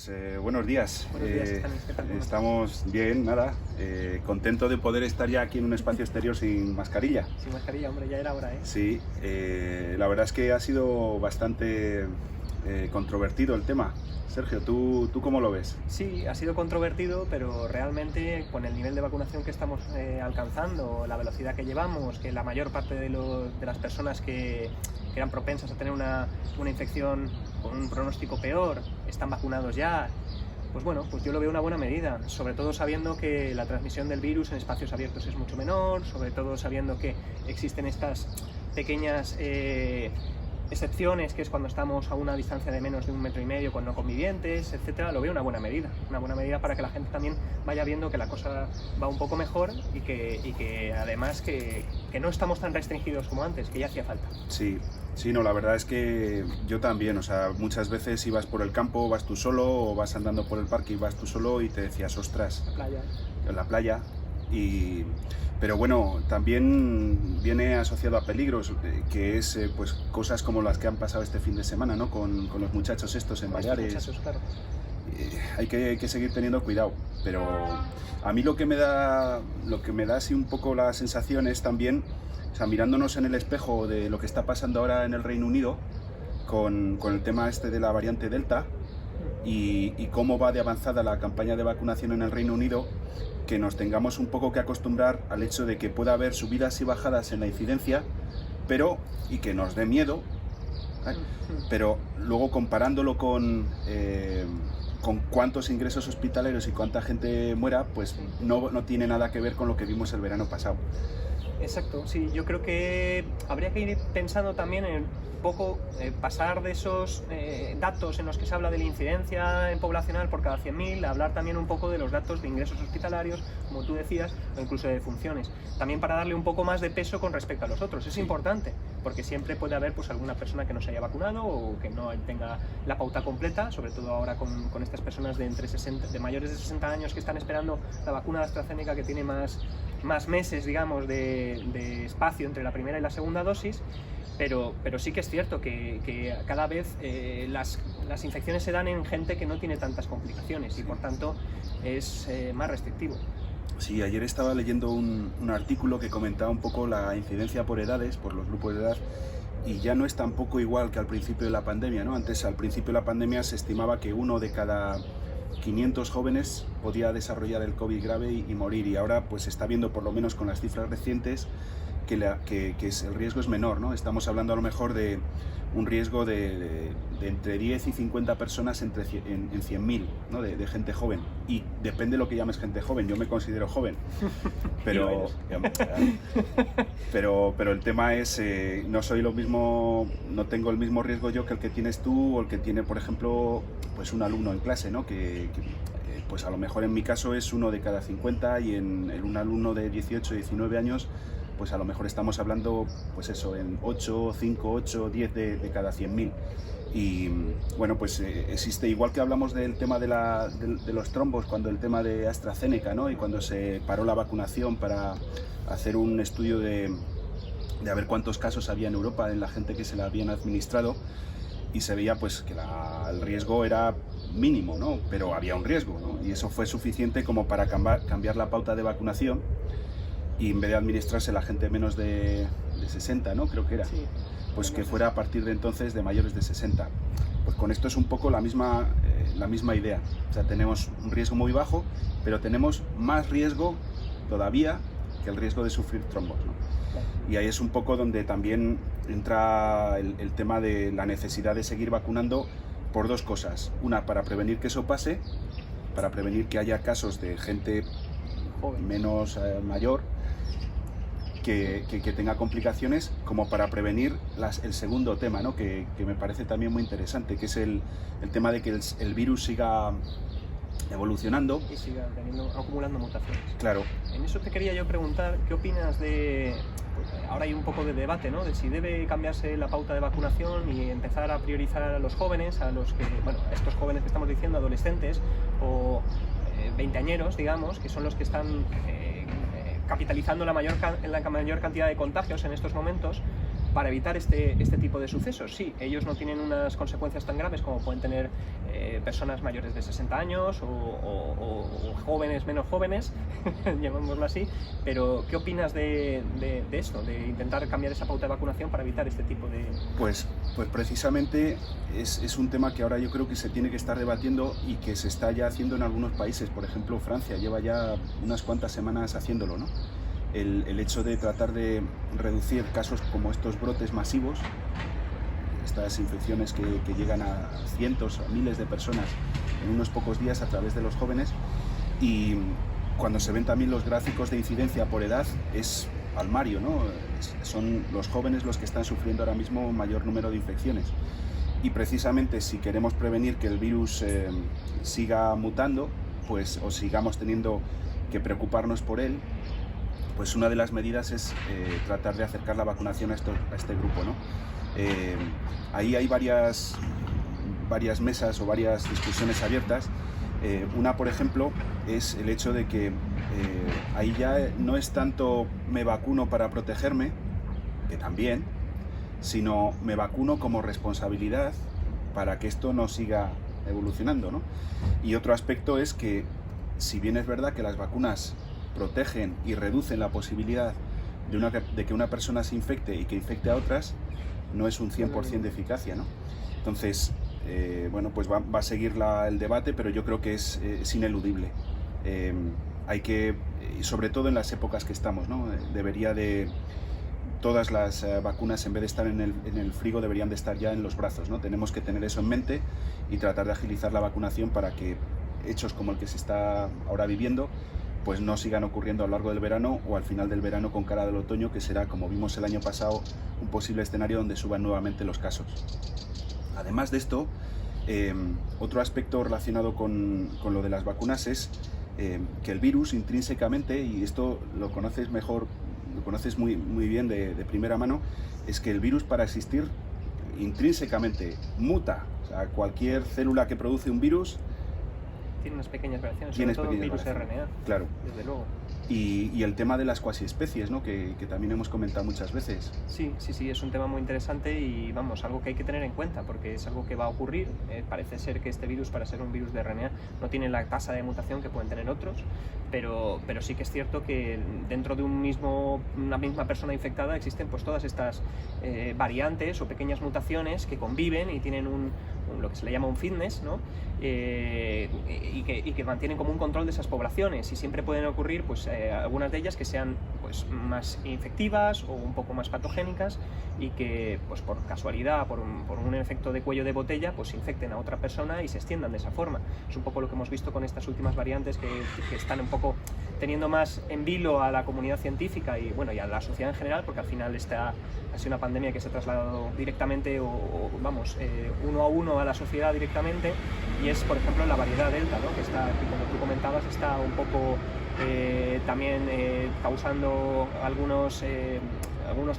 Pues buenos días. Buenos días, Estanis, ¿qué tal? Estamos bien, nada. Contento de poder estar ya aquí en un espacio exterior sin mascarilla. Sin mascarilla, hombre, ya era hora, ¿eh? Sí, la verdad es que ha sido bastante controvertido el tema. Sergio, ¿tú cómo lo ves? Sí, ha sido controvertido, pero realmente con el nivel de vacunación que estamos alcanzando, la velocidad que llevamos, que la mayor parte de las personas que eran propensas a tener una infección con un pronóstico peor están vacunados ya, pues bueno, pues yo lo veo una buena medida, sobre todo sabiendo que la transmisión del virus en espacios abiertos es mucho menor, sobre todo sabiendo que existen estas pequeñas excepciones, que es cuando estamos a una distancia de menos de 1,5 metros con no convivientes, etcétera. Lo veo una buena medida para que la gente también vaya viendo que la cosa va un poco mejor y que además que no estamos tan restringidos como antes, que ya hacía falta. Sí, no, la verdad es que yo también, o sea, muchas veces ibas por el campo, vas tú solo, o vas andando por el parque y vas tú solo y te decías, ostras, en la playa. Pero bueno, también viene asociado a peligros, que es pues cosas como las que han pasado este fin de semana, ¿no? Con los muchachos estos en Baleares. Muchachos, claro. Hay que seguir teniendo cuidado, pero a mí lo que me da así un poco la sensación es también, o sea, mirándonos en el espejo de lo que está pasando ahora en el Reino Unido con el tema este de la variante Delta y cómo va de avanzada la campaña de vacunación en el Reino Unido, que nos tengamos un poco que acostumbrar al hecho de que pueda haber subidas y bajadas en la incidencia, y que nos dé miedo, ¿eh? Pero luego comparándolo con cuántos ingresos hospitalarios y cuánta gente muera, pues no tiene nada que ver con lo que vimos el verano pasado. Exacto, sí, yo creo que habría que ir pensando también en un poco pasar de esos datos en los que se habla de la incidencia poblacional por cada 100.000, hablar también un poco de los datos de ingresos hospitalarios, como tú decías, o incluso de defunciones, también para darle un poco más de peso con respecto a los otros. Es importante, porque siempre puede haber pues alguna persona que no se haya vacunado o que no tenga la pauta completa, sobre todo ahora con estas personas de mayores de 60 años que están esperando la vacuna de AstraZeneca, que tiene más meses, digamos, de espacio entre la primera y la segunda dosis, pero sí que es cierto que cada vez las infecciones se dan en gente que no tiene tantas complicaciones y por tanto es más restrictivo. Sí, ayer estaba leyendo un artículo que comentaba un poco la incidencia por edades, por los grupos de edad, y ya no es tampoco igual que al principio de la pandemia, ¿no? Antes, al principio de la pandemia, se estimaba que 1 de cada 500 jóvenes podía desarrollar el COVID grave y morir, y ahora pues se está viendo, por lo menos con las cifras recientes, que el riesgo es menor, ¿no? Estamos hablando a lo mejor de un riesgo de entre 10 y 50 personas en 100.000, ¿no? de gente joven, y depende de lo que llames gente joven. Yo me considero joven, pero el tema es, no soy lo mismo, no tengo el mismo riesgo yo que el que tienes tú o el que tiene, por ejemplo, pues un alumno en clase, ¿no? Pues a lo mejor en mi caso es 1 de cada 50 y en un alumno de 18, 19 años, pues a lo mejor estamos hablando, pues eso, en 5, 8, 10 de cada 100.000. Y bueno, pues existe, igual que hablamos del tema de los trombos, cuando el tema de AstraZeneca, ¿no? Y cuando se paró la vacunación para hacer un estudio de a ver cuántos casos había en Europa en la gente que se la habían administrado, y se veía pues que el riesgo era mínimo, ¿no? Pero había un riesgo, ¿no? Y eso fue suficiente como para cambiar la pauta de vacunación, y en vez de administrarse la gente menos de 60, ¿no? Creo que era. Sí, pues que fuera a partir de entonces de mayores de 60. Pues con esto es un poco la misma idea. O sea, tenemos un riesgo muy bajo, pero tenemos más riesgo todavía que el riesgo de sufrir trombos, ¿no? Y ahí es un poco donde también entra el tema de la necesidad de seguir vacunando por dos cosas. Una, para prevenir que eso pase, para prevenir que haya casos de gente menos mayor que tenga complicaciones, como para prevenir el segundo tema, ¿no? que me parece también muy interesante, que es el tema de que el virus siga evolucionando y siga acumulando mutaciones. Claro. En eso te quería yo preguntar, ¿qué opinas de... Pues ahora hay un poco de debate, ¿no? De si debe cambiarse la pauta de vacunación y empezar a priorizar a los jóvenes, a estos jóvenes que estamos diciendo, adolescentes o veinteañeros, digamos, que son los que están capitalizando la mayor cantidad de contagios en estos momentos, para evitar este tipo de sucesos. Sí, ellos no tienen unas consecuencias tan graves como pueden tener personas mayores de 60 años o jóvenes, menos jóvenes, llamémoslo así, pero ¿qué opinas de esto, de intentar cambiar esa pauta de vacunación para evitar este tipo de...? Pues precisamente es un tema que ahora yo creo que se tiene que estar debatiendo y que se está ya haciendo en algunos países. Por ejemplo, Francia lleva ya unas cuantas semanas haciéndolo, ¿no? El hecho de tratar de reducir casos como estos brotes masivos, estas infecciones que llegan a cientos o miles de personas en unos pocos días a través de los jóvenes, y cuando se ven también los gráficos de incidencia por edad es palmario, ¿no? Son los jóvenes los que están sufriendo ahora mismo un mayor número de infecciones, y precisamente si queremos prevenir que el virus siga mutando, pues, o sigamos teniendo que preocuparnos por él, pues una de las medidas es tratar de acercar la vacunación a este grupo, ¿no? Ahí hay varias mesas o varias discusiones abiertas. Una, por ejemplo, es el hecho de que ahí ya no es tanto me vacuno para protegerme, que también, sino me vacuno como responsabilidad para que esto no siga evolucionando, ¿no? Y otro aspecto es que, si bien es verdad que las vacunas protegen y reducen la posibilidad de que una persona se infecte y que infecte a otras, no es un 100% de eficacia, ¿no? Entonces, bueno, pues va a seguir el debate, pero yo creo que es ineludible. Hay que, sobre todo en las épocas que estamos, ¿no? Debería de... Todas las vacunas, en vez de estar en el frigo, deberían de estar ya en los brazos, ¿no? Tenemos que tener eso en mente y tratar de agilizar la vacunación para que hechos como el que se está ahora viviendo pues no sigan ocurriendo a lo largo del verano o al final del verano con cara del otoño, que será, como vimos el año pasado, un posible escenario donde suban nuevamente los casos. Además de esto, otro aspecto relacionado con lo de las vacunas es que el virus intrínsecamente, y esto lo conoces mejor, lo conoces muy bien de primera mano, es que el virus, para existir, intrínsecamente muta. O sea, cualquier célula que produce un virus tiene unas pequeñas variaciones, sobre todo el virus RNA. Claro. Desde luego. Y el tema de las cuasiespecies, ¿no? que también hemos comentado muchas veces. Sí, es un tema muy interesante y vamos, algo que hay que tener en cuenta porque es algo que va a ocurrir. Parece ser que este virus, para ser un virus de RNA, no tiene la tasa de mutación que pueden tener otros, pero sí que es cierto que dentro de una misma persona infectada existen pues todas estas variantes o pequeñas mutaciones que conviven y tienen lo que se le llama un fitness, ¿no? Y que mantienen como un control de esas poblaciones, y siempre pueden ocurrir pues algunas de ellas que sean pues más infectivas o un poco más patogénicas y que pues por casualidad, por un efecto de cuello de botella, pues infecten a otra persona y se extiendan de esa forma. Es un poco lo que hemos visto con estas últimas variantes que están un poco teniendo más en vilo a la comunidad científica y bueno, y a la sociedad en general, porque al final esta ha sido una pandemia que se ha trasladado directamente uno a uno a la sociedad directamente, y es, por ejemplo, la variedad Delta, ¿no? Que está, que como tú comentabas, está un poco también causando algunos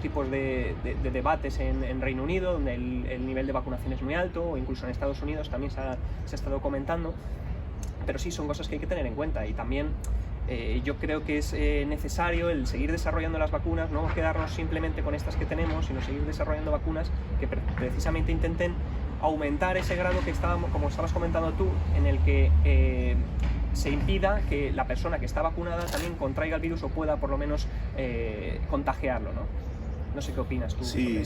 tipos de debates en Reino Unido, donde el nivel de vacunación es muy alto, o incluso en Estados Unidos también se ha estado comentando, pero sí son cosas que hay que tener en cuenta. Y también yo creo que es necesario el seguir desarrollando las vacunas, no quedarnos simplemente con estas que tenemos, sino seguir desarrollando vacunas que precisamente intenten aumentar ese grado que como estabas comentando tú, en el que se impida que la persona que está vacunada también contraiga el virus o pueda por lo menos contagiarlo, ¿no? No sé qué opinas tú. Sí,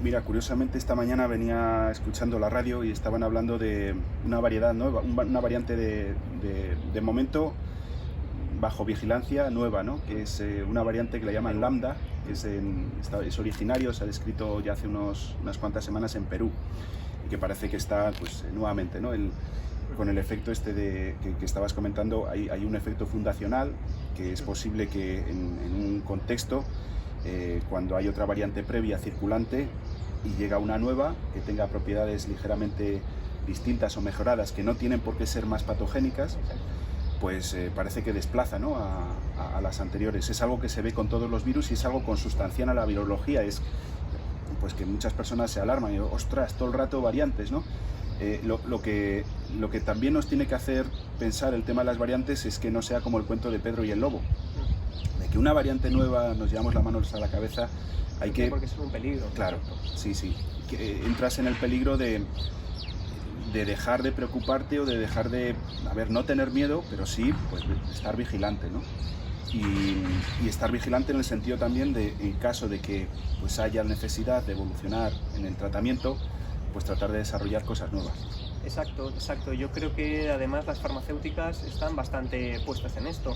mira, curiosamente esta mañana venía escuchando la radio y estaban hablando de una variedad, ¿no? Una variante de momento bajo vigilancia nueva, ¿no? Que es una variante que le llaman Lambda, que es originario, se ha descrito ya hace unas cuantas semanas en Perú, y que parece que está pues nuevamente, ¿no? Con el efecto que estabas comentando, hay un efecto fundacional, que es posible que en un contexto, cuando hay otra variante previa circulante y llega una nueva que tenga propiedades ligeramente distintas o mejoradas, que no tienen por qué ser más patogénicas, pues parece que desplaza, ¿no? a las anteriores. Es algo que se ve con todos los virus y es algo consustancial a la virología. Es pues que muchas personas se alarman y ostras, todo el rato variantes, ¿no? Lo que también nos tiene que hacer pensar el tema de las variantes es que no sea como el cuento de Pedro y el lobo, de que una variante nueva nos llevamos las manos a la cabeza, hay que... Porque es un peligro. Claro, sí. Que entras en el peligro de dejar de preocuparte o de dejar de, no tener miedo, pero sí, pues estar vigilante, ¿no? Y estar vigilante en el sentido también de, en caso de que pues haya necesidad de evolucionar en el tratamiento, pues tratar de desarrollar cosas nuevas. Exacto. Yo creo que además las farmacéuticas están bastante puestas en esto.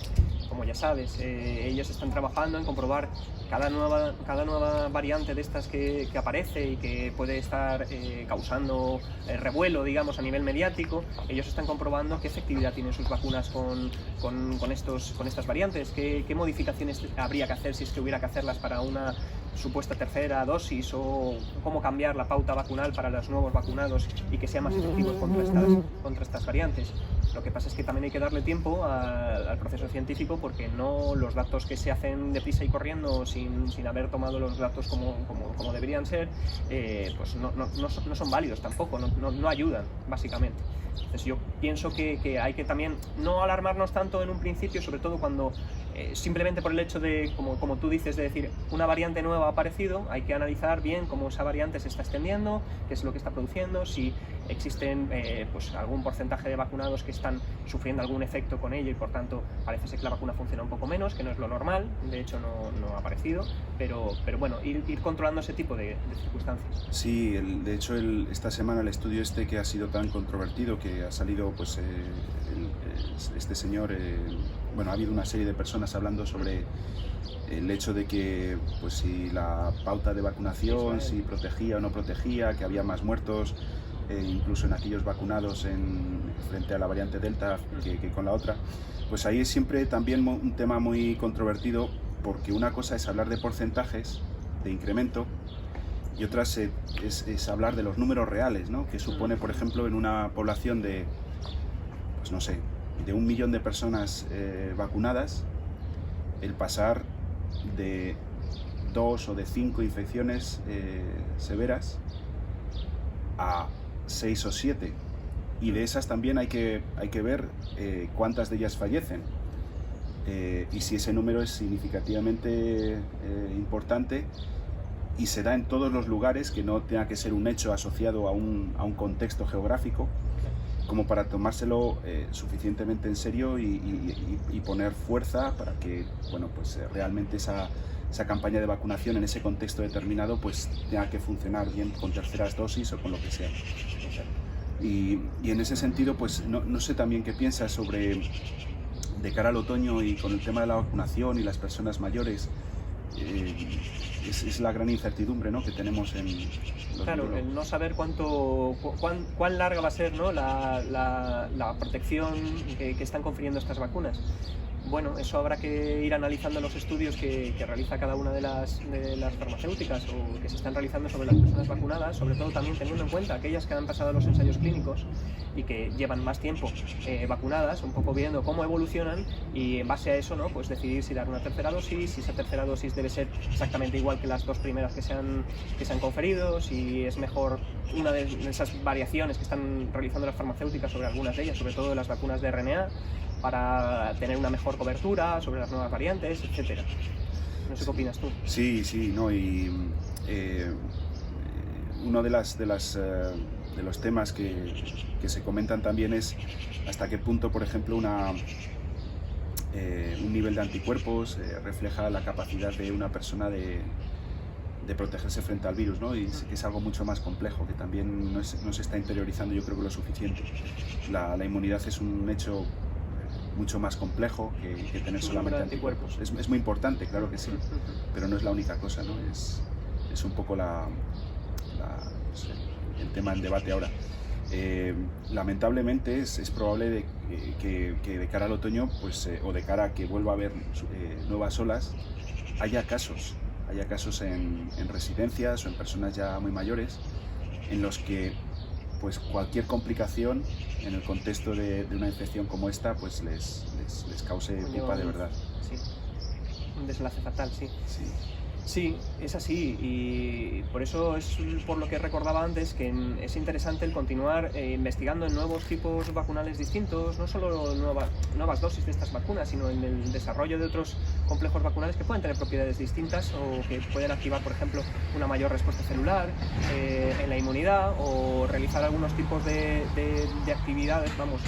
Como ya sabes, ellos están trabajando en comprobar cada nueva variante de estas que aparece y que puede estar causando revuelo, digamos, a nivel mediático. Ellos están comprobando qué efectividad tienen sus vacunas con estas variantes, qué modificaciones habría que hacer si es que hubiera que hacerlas para una supuesta tercera dosis, o cómo cambiar la pauta vacunal para los nuevos vacunados y que sean más efectivos contra estas variantes. Lo que pasa es que también hay que darle tiempo al proceso científico, porque no los datos que se hacen deprisa y corriendo sin haber tomado los datos como deberían ser, pues no son válidos tampoco, no ayudan, básicamente. Entonces yo pienso que hay que también no alarmarnos tanto en un principio, sobre todo cuando simplemente por el hecho de, como tú dices, de decir una variante nueva ha aparecido, hay que analizar bien cómo esa variante se está extendiendo, qué es lo que está produciendo, si existen pues algún porcentaje de vacunados que están sufriendo algún efecto con ello y por tanto parece ser que la vacuna funciona un poco menos, que no es lo normal, de hecho no ha aparecido, pero bueno, ir controlando ese tipo de circunstancias. Sí, de hecho esta semana el estudio que ha sido tan controvertido, que ha salido pues este señor, ha habido una serie de personas hablando sobre el hecho de que pues si la pauta de vacunación, si protegía o no protegía, que había más muertos, incluso en aquellos vacunados frente a la variante Delta que con la otra. Pues ahí es siempre también un tema muy controvertido, porque una cosa es hablar de porcentajes de incremento y otra es hablar de los números reales, ¿no? Que supone, por ejemplo, en una población de, pues no sé, de 1 millón de personas vacunadas, el pasar de 2 o de 5 infecciones severas a 6 o 7, y de esas también hay que ver cuántas de ellas fallecen, y si ese número es significativamente importante y se da en todos los lugares, que no tenga que ser un hecho asociado a un contexto geográfico, como para tomárselo suficientemente en serio y poner fuerza para que realmente esa campaña de vacunación en ese contexto determinado pues tenga que funcionar bien con terceras dosis o con lo que sea. Y en ese sentido, pues no sé también qué piensas sobre, de cara al otoño y con el tema de la vacunación y las personas mayores, es la gran incertidumbre, ¿no?, que tenemos en los Claro, el no saber cuán larga va a ser, ¿no?, la protección que están confiriendo estas vacunas. Bueno, eso habrá que ir analizando los estudios que realiza cada una de las farmacéuticas o que se están realizando sobre las personas vacunadas, sobre todo también teniendo en cuenta aquellas que han pasado los ensayos clínicos y que llevan más tiempo vacunadas, un poco viendo cómo evolucionan, y en base a eso, ¿no?, pues decidir si dar una tercera dosis, si esa tercera dosis debe ser exactamente igual que las 2 primeras que se han conferido, si es mejor una de esas variaciones que están realizando las farmacéuticas sobre algunas de ellas, sobre todo de las vacunas de RNA, para tener una mejor cobertura sobre las nuevas variantes, etcétera. No sé qué opinas tú. Sí, no, y uno de los temas que se comentan también es hasta qué punto, por ejemplo, un nivel de anticuerpos refleja la capacidad de una persona de protegerse frente al virus, ¿no? Y es algo mucho más complejo, que también no se está interiorizando, yo creo, que lo suficiente. La inmunidad es un hecho mucho más complejo que tener solamente anticuerpos. Es muy importante, claro que sí, pero no es la única cosa, ¿no? Es un poco el tema en debate ahora. Lamentablemente es probable que de cara al otoño, pues, o de cara a que vuelva a haber nuevas olas, haya casos en residencias o en personas ya muy mayores, en los que pues cualquier complicación en el contexto de una infección como esta pues les cause culpa de verdad. Sí, un desenlace fatal, sí. Sí, es así, y por eso es por lo que recordaba antes que es interesante el continuar investigando en nuevos tipos vacunales distintos, no solo nuevas dosis de estas vacunas, sino en el desarrollo de otros complejos vacunales que pueden tener propiedades distintas o que pueden activar, por ejemplo, una mayor respuesta celular en la inmunidad, o realizar algunos tipos de actividades, vamos,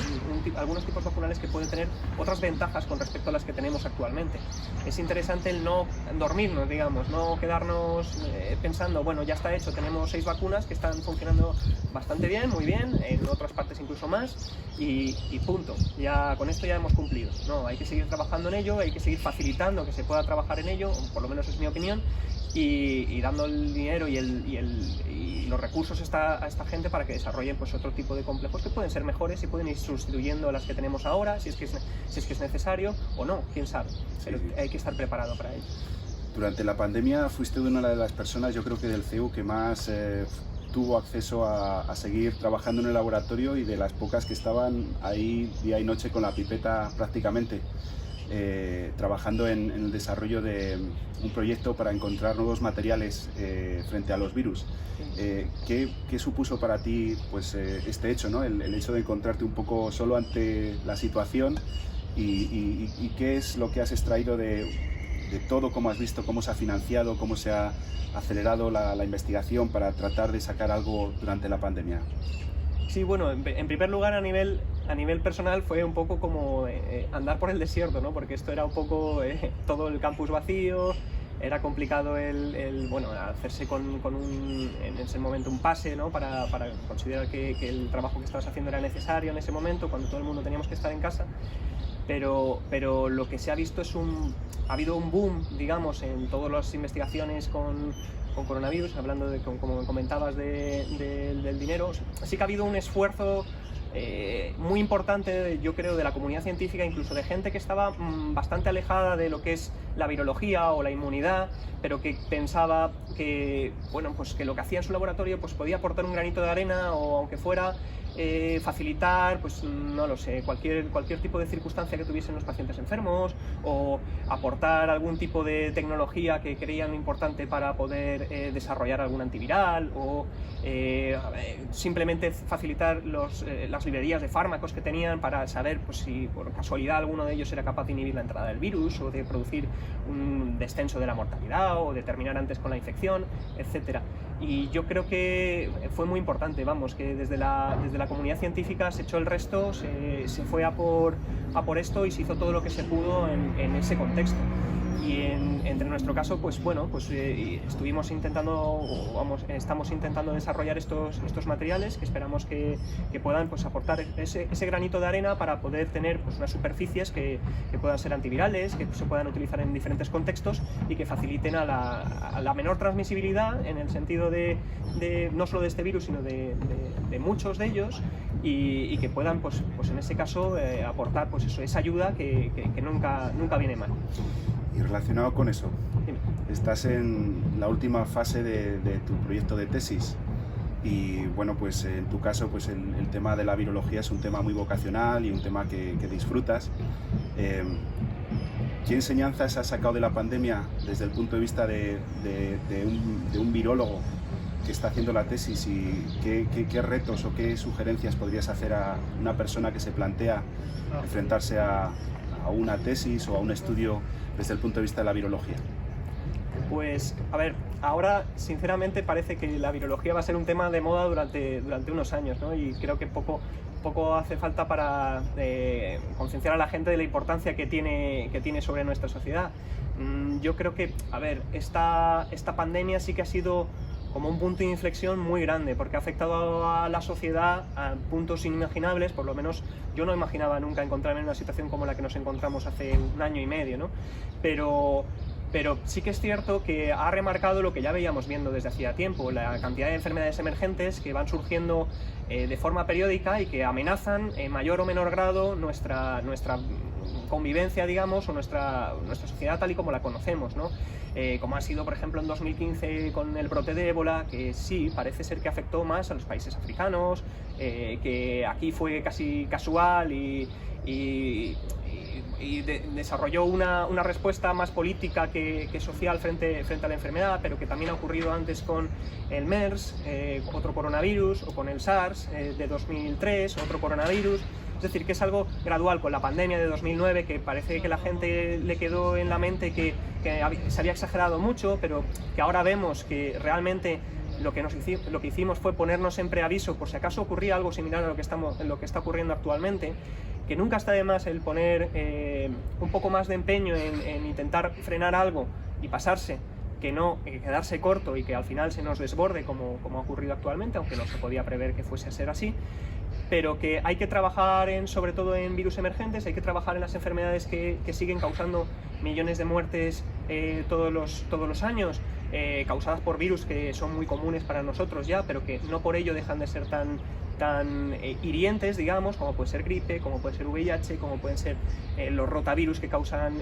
algunos tipos vacunales que pueden tener otras ventajas con respecto a las que tenemos actualmente. Es interesante el no dormirnos, digamos, no quedarnos pensando, bueno, ya está hecho, tenemos 6 vacunas que están funcionando bastante bien, muy bien, en otras partes incluso más, y punto, ya con esto ya hemos cumplido. No, hay que seguir trabajando en ello, hay que seguir facilitando que se pueda trabajar en ello, por lo menos es mi opinión, y dando el dinero y los recursos a esta gente para que desarrollen pues otro tipo de complejos que pueden ser mejores y pueden ir sustituyendo a las que tenemos ahora, si es que es necesario o no, quién sabe, pero hay que estar preparado para ello. Durante la pandemia fuiste una de las personas, yo creo que del CEU, que más tuvo acceso a seguir trabajando en el laboratorio, y de las pocas que estaban ahí día y noche con la pipeta prácticamente, trabajando en el desarrollo de un proyecto para encontrar nuevos materiales frente a los virus. ¿Qué supuso para ti pues, este hecho, ¿no? El hecho de encontrarte un poco solo ante la situación, y qué es lo que has extraído de todo, cómo has visto, cómo se ha financiado, cómo se ha acelerado la investigación para tratar de sacar algo durante la pandemia? Sí, bueno, en primer lugar a nivel personal fue un poco como andar por el desierto, ¿no? Porque esto era un poco todo el campus vacío, era complicado bueno, hacerse en ese momento un pase, ¿no? para considerar que el trabajo que estabas haciendo era necesario en ese momento, cuando todo el mundo teníamos que estar en casa. Pero lo que se ha visto ha habido un boom, digamos, en todas las investigaciones con coronavirus, hablando como comentabas del dinero. Sí que ha habido un esfuerzo muy importante, yo creo, de la comunidad científica, incluso de gente que estaba bastante alejada de lo que es la virología o la inmunidad, pero que pensaba que, bueno, pues que lo que hacía en su laboratorio pues podía aportar un granito de arena, o aunque fuera facilitar, pues no lo sé, cualquier tipo de circunstancia que tuviesen los pacientes enfermos, o aportar algún tipo de tecnología que creían importante para poder desarrollar algún antiviral, o simplemente facilitar las librerías de fármacos que tenían para saber pues, si por casualidad alguno de ellos era capaz de inhibir la entrada del virus, o de producir un descenso de la mortalidad, o de terminar antes con la infección, etcétera. Y yo creo que fue muy importante, vamos, que desde la comunidad científica se echó el resto, se fue a por esto, y se hizo todo lo que se pudo en ese contexto. Y entre nuestro caso, pues bueno, pues estamos intentando desarrollar estos materiales que esperamos que puedan pues, aportar ese granito de arena para poder tener pues, unas superficies que puedan ser antivirales, que se puedan utilizar en diferentes contextos y que faciliten a la menor transmisibilidad, en el sentido de no solo de este virus, sino de muchos de ellos, y que puedan pues en ese caso aportar pues eso, esa ayuda que nunca viene mal. Y relacionado con eso, Dime. estás en la última fase de tu proyecto de tesis, y bueno, pues en tu caso pues el tema de la virología es un tema muy vocacional y un tema que disfrutas. ¿Qué enseñanzas has sacado de la pandemia desde el punto de vista de un virólogo que está haciendo la tesis, y qué retos o qué sugerencias podrías hacer a una persona que se plantea enfrentarse a una tesis o a un estudio desde el punto de vista de la virología? Pues, a ver, ahora sinceramente parece que la virología va a ser un tema de moda durante unos años, ¿no? Y creo que poco hace falta para concienciar a la gente de la importancia que tiene sobre nuestra sociedad. Yo creo que, a ver, esta pandemia sí que ha sido como un punto de inflexión muy grande, porque ha afectado a la sociedad a puntos inimaginables. Por lo menos yo no imaginaba nunca encontrarme en una situación como la que nos encontramos hace un año y medio, ¿no? Pero sí que es cierto que ha remarcado lo que ya veíamos viendo desde hacía tiempo, la cantidad de enfermedades emergentes que van surgiendo de forma periódica y que amenazan en mayor o menor grado nuestra convivencia, digamos, o nuestra sociedad tal y como la conocemos, ¿no? Como ha sido, por ejemplo, en 2015 con el brote de ébola, que sí, parece ser que afectó más a los países africanos, que aquí fue casi casual y desarrolló una respuesta más política que social frente a la enfermedad, pero que también ha ocurrido antes con el MERS, otro coronavirus, o con el SARS de 2003, otro coronavirus. Es decir, que es algo gradual. Con la pandemia de 2009, que parece que la gente le quedó en la mente que se había exagerado mucho, pero que ahora vemos que realmente lo que hicimos fue ponernos en preaviso por si acaso ocurría algo similar a lo que está ocurriendo actualmente, que nunca está de más el poner un poco más de empeño en intentar frenar algo y pasarse, que no quedarse corto y que al final se nos desborde como ha ocurrido actualmente, aunque no se podía prever que fuese a ser así, pero que hay que trabajar sobre todo en virus emergentes, hay que trabajar en las enfermedades que siguen causando millones de muertes todos los años, causadas por virus que son muy comunes para nosotros ya, pero que no por ello dejan de ser tan hirientes, digamos, como puede ser gripe, como puede ser VIH, como pueden ser los rotavirus que causan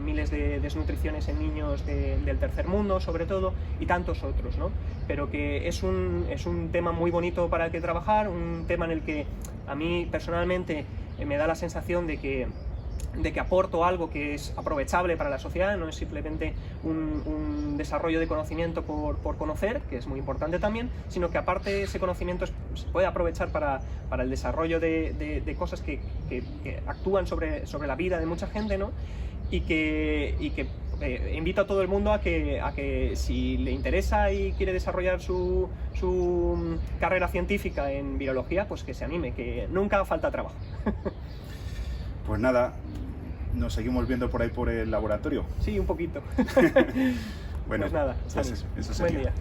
miles de desnutriciones en niños del tercer mundo, sobre todo, y tantos otros, ¿no? Pero que es un tema muy bonito para el que trabajar, un tema en el que a mí personalmente me da la sensación de que aporto algo que es aprovechable para la sociedad, no es simplemente un desarrollo de conocimiento por conocer, que es muy importante también, sino que aparte ese conocimiento se puede aprovechar para el desarrollo de cosas que actúan sobre la vida de mucha gente, ¿no? Y que invito a todo el mundo a que si le interesa y quiere desarrollar su carrera científica en virología, pues que se anime, que nunca falta trabajo. Pues nada, nos seguimos viendo por ahí por el laboratorio. Sí, un poquito. Bueno, pues nada, pues eso sería. Buen día.